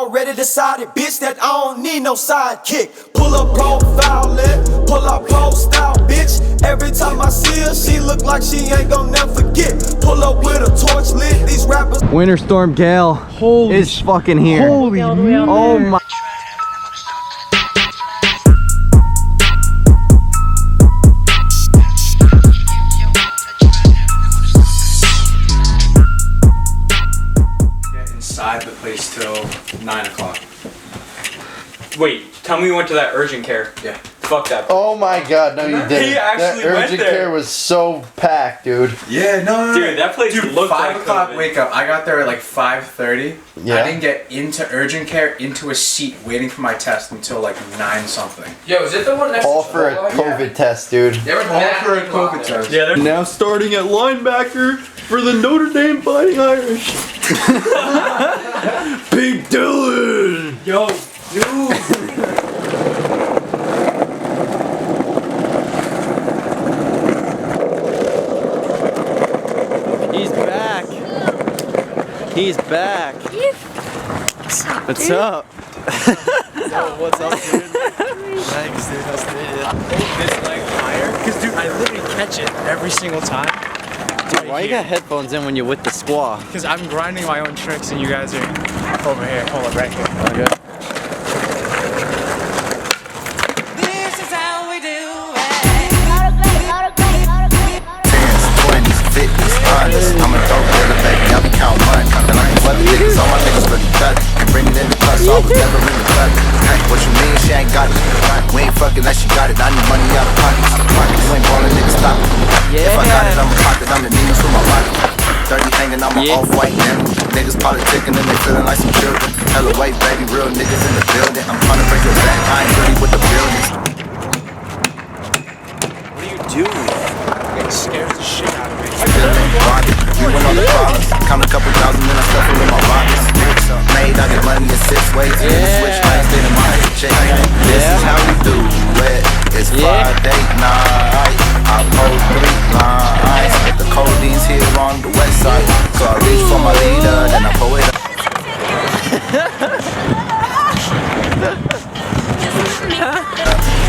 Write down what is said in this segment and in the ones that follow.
already decided, bitch, that I don't need no sidekick. Pull up profile, pull up post out, bitch. Every time I see her, she look like she ain't gon' never forget. Pull up with a torch lit, these rappers. Winter Storm Gail is fucking here. Holy oh my. Inside the place till 9 o'clock. Wait, tell me you went to that urgent care. Yeah. Fuck that. Oh my god, no you didn't. He actually that went urgent there. care was so packed, dude. Yeah, no. Dude, that place looked 5 like o'clock COVID. wake up. I got there at like 5:30. Yeah. I didn't get into urgent care, into a seat, waiting for my test until like 9 something. Yo, is it the one next All to for a COVID test, dude. There were All mad for a people out COVID there. test. Yeah, they're Now starting at linebacker for the Notre Dame Fighting Irish. Big Dylan. Yo, dude. He's back. He's back. What's up? What's up, dude? Thanks, dude. That's this leg higher. Because, dude, I literally catch it every single time. Dude, why you got headphones in when you're with the squaw? Because I'm grinding my own tricks and you guys are over here. Hold up, right here. Okay. This is how we do it. 50s, honest. I'm a dope dealer, baby. I be count money. And I can weather niggas. All my niggas really cut. And bring it in the plus. So I was never really cut. Hey, what you mean? She ain't got it. We ain't fucking like she got it. I need money out of pocket. You ain't ballin', niggas, stop it. If I got it, I'ma pocket. I'm the demons with my pocket. 30 hanging, I'm an off-white man. Niggas politicking and they feeling like some children. Hella white, baby. Real niggas in the building. I'm trying to break your back. I ain't really with the buildings. What are you doing? It scares the shit out of me. You went on the problems. Count a couple thousand and I stuff it in my pockets. Made, I get money in 6 ways. Switch lanes, stay in my check. This is how we do it. It's Friday night. I pull 3 lines. The codeine's here on the west side. So I reach for my leader, then I pull it up.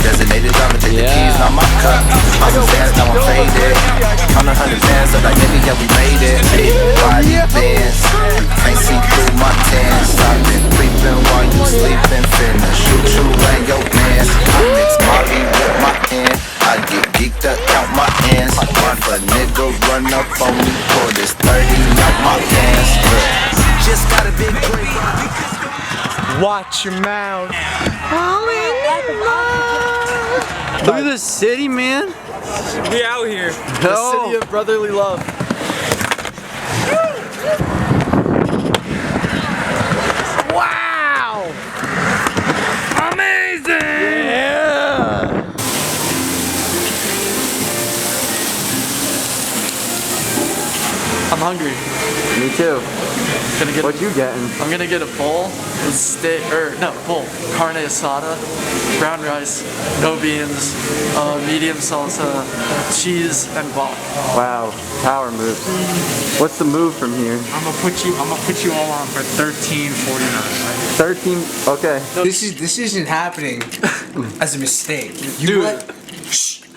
Designated driver, take the keys, not my cup. I was fast, now I'm faded. Count 100 bands, so like nigga, yeah, we made it. Big body bands, can't see through my tans. I've been creeping while you sleeping, finna shoot you and your mans. I mix Molly with my hand, I get geeked up, count my hands. If a nigga run up on me, pull this 30 out my pants. Just got a big drink. Watch your mouth. Look at this city, man. We out here. The city of brotherly love. Wow! Amazing! Yeah. I'm hungry. Me too. Gonna get What you getting? I'm gonna get a bowl with steak, bowl, carne asada, brown rice, no beans, medium salsa, cheese, and guac. Wow, power move. What's the move from here? I'm gonna put you all on for $13.49. 13. Okay. This isn't happening as a mistake. Dude.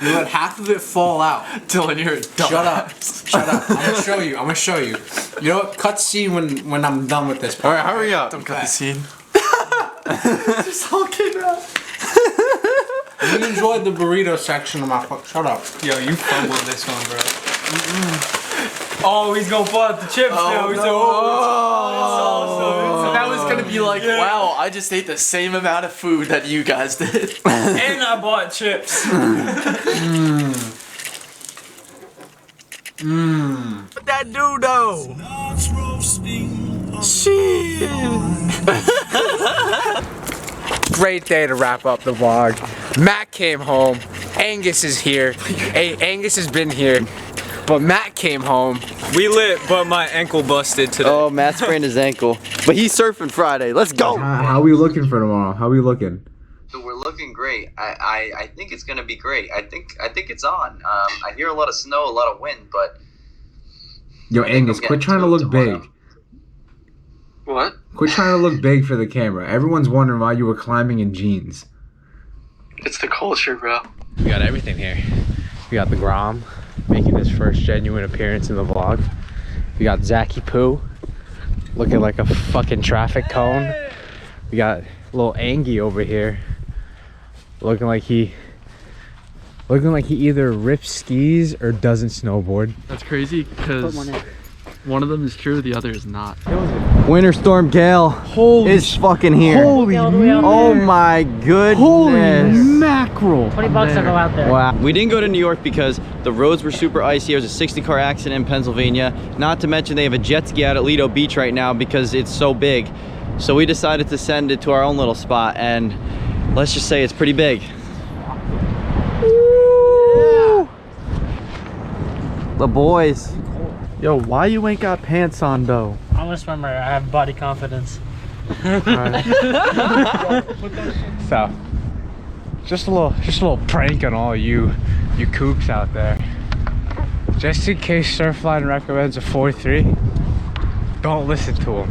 You let half of it fall out. Dylan, you're a dumbass. Shut up. I'm gonna show you. You know what? Cut scene when I'm done with this. All right, hurry up. Don't cut the scene. Just all came out. You enjoyed the burrito section of my shut up. Yo, you fumbled this one, bro. Oh, he's gonna pull out the chips now. He's So that was gonna be like, wow, I just ate the same amount of food that you guys did. And I bought chips. What that do though? Great day to wrap up the vlog. Matt came home. Angus is here. Hey, Angus has been here. But Matt came home. We lit, but my ankle busted today. Oh, Matt sprained his ankle. But he's surfing Friday. Let's go. How are we looking for tomorrow? How are we looking? So we're looking great. I think it's gonna be great. I think it's on. I hear a lot of snow, a lot of wind, but Yo, Angus, quit trying to look big. What? Quit trying to look big for the camera. Everyone's wondering why you were climbing in jeans. It's the culture, bro. We got everything here. We got the Grom making his first genuine appearance in the vlog. We got Zachy Poo looking like a fucking traffic cone. We got little Angie over here looking like he either rips skis or doesn't snowboard. That's crazy because one of them is true, the other is not. Winter Storm Gail is fucking here. Holy oh my goodness. Holy mackerel. 20 bucks to go out there. Wow. We didn't go to New York because the roads were super icy. There was a 60-car accident in Pennsylvania. Not to mention they have a jet ski out at Lido Beach right now because it's so big. So we decided to send it to our own little spot, and let's just say it's pretty big. Yeah. The boys. Yo, why you ain't got pants on though? I'm a swimmer. I have body confidence. So, just a little prank on all you kooks out there. Just in case Surfline recommends a 4-3, don't listen to him.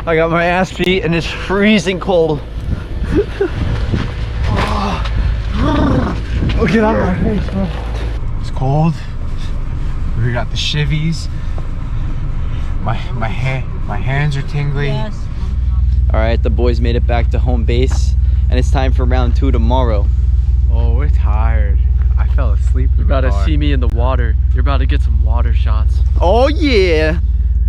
I got my ass beat and it's freezing cold. Oh, get out of my face, bro. It's cold. We got the shivvies. My hands are tingly. Yes. All right, the boys made it back to home base and it's time for round 2 tomorrow. Oh, we're tired. I fell asleep. You're about to see me in the water. You're about to get some water shots. Oh yeah.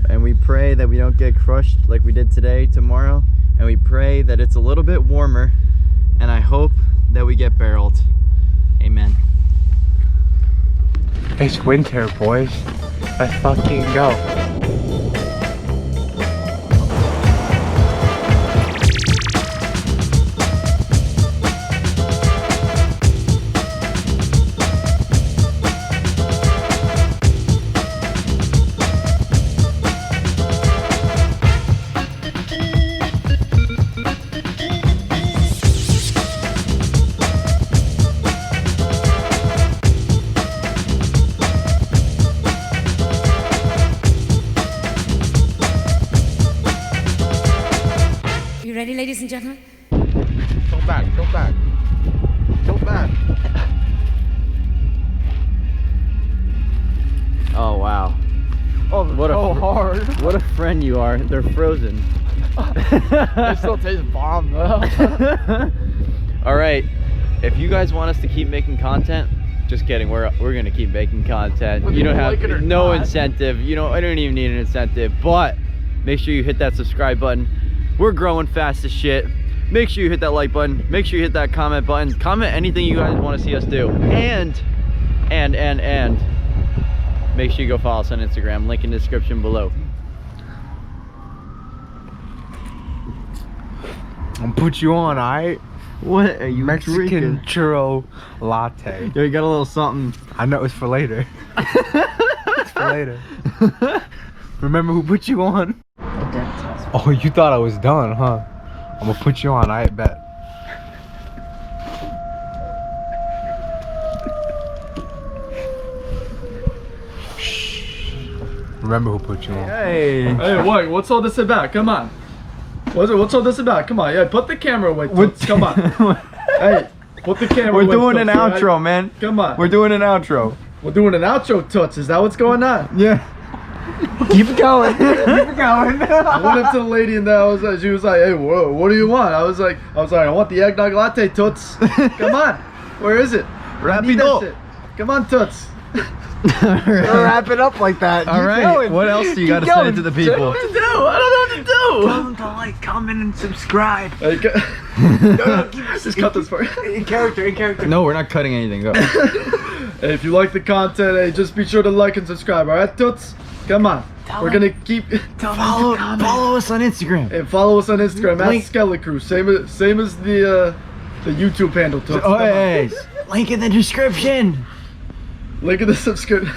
And we pray that we don't get crushed like we did today, tomorrow. And we pray that it's a little bit warmer. And I hope that we get barreled. Amen. It's winter, boys. Let's fucking go. You ready, ladies and gentlemen? Go back, go back. Go back. Oh wow. Oh, What so a hard. What a friend you are. They're frozen. It still tastes bomb though. All right. If you guys want us to keep making content, just kidding. We're gonna keep making content. Whether You don't you have like it or no not. incentive. You know, I don't even need an incentive. But make sure you hit that subscribe button. We're growing fast as shit. Make sure you hit that like button. Make sure you hit that comment button. Comment anything you guys want to see us do. And make sure you go follow us on Instagram. Link in the description below. I'll put you on, alright? What are you Mexican drinking? churro latte. Yo, you got a little something. I know it's for later. It's for later. Remember who put you on? Oh, you thought I was done, huh? I'm gonna put you on, I bet. Shh. Remember who put you on. Hey. Hey, what's all this about? Come on. What's all this about? Come on, yeah, put the camera away. Come on. Hey, put the camera away. We're doing an Toots, all right? outro, man. Come on. We're doing an outro. We're doing an outro, Toots. Is that what's going on? Yeah. Keep it going. Keep it going. I went up to the lady and she was like, "Hey, whoa, what do you want?" I was like, I want the eggnog latte, toots. Come on, where is it? I need that shit. Come on, toots. Wrap it up like that. All right. What else do you got to say to the people? What to do? I don't know what to do. Tell them to like, comment, and subscribe. Hey, just cut this part. In character. No, we're not cutting anything. Go. Hey, if you like the content, hey, just be sure to like and subscribe. All right, toots. Come on. We're gonna keep. Follow us on Instagram. And follow us on Instagram Link. at Skelly Crew. Same as the YouTube handle. Toots. Oh, hey, link in the description. Link in the subscription.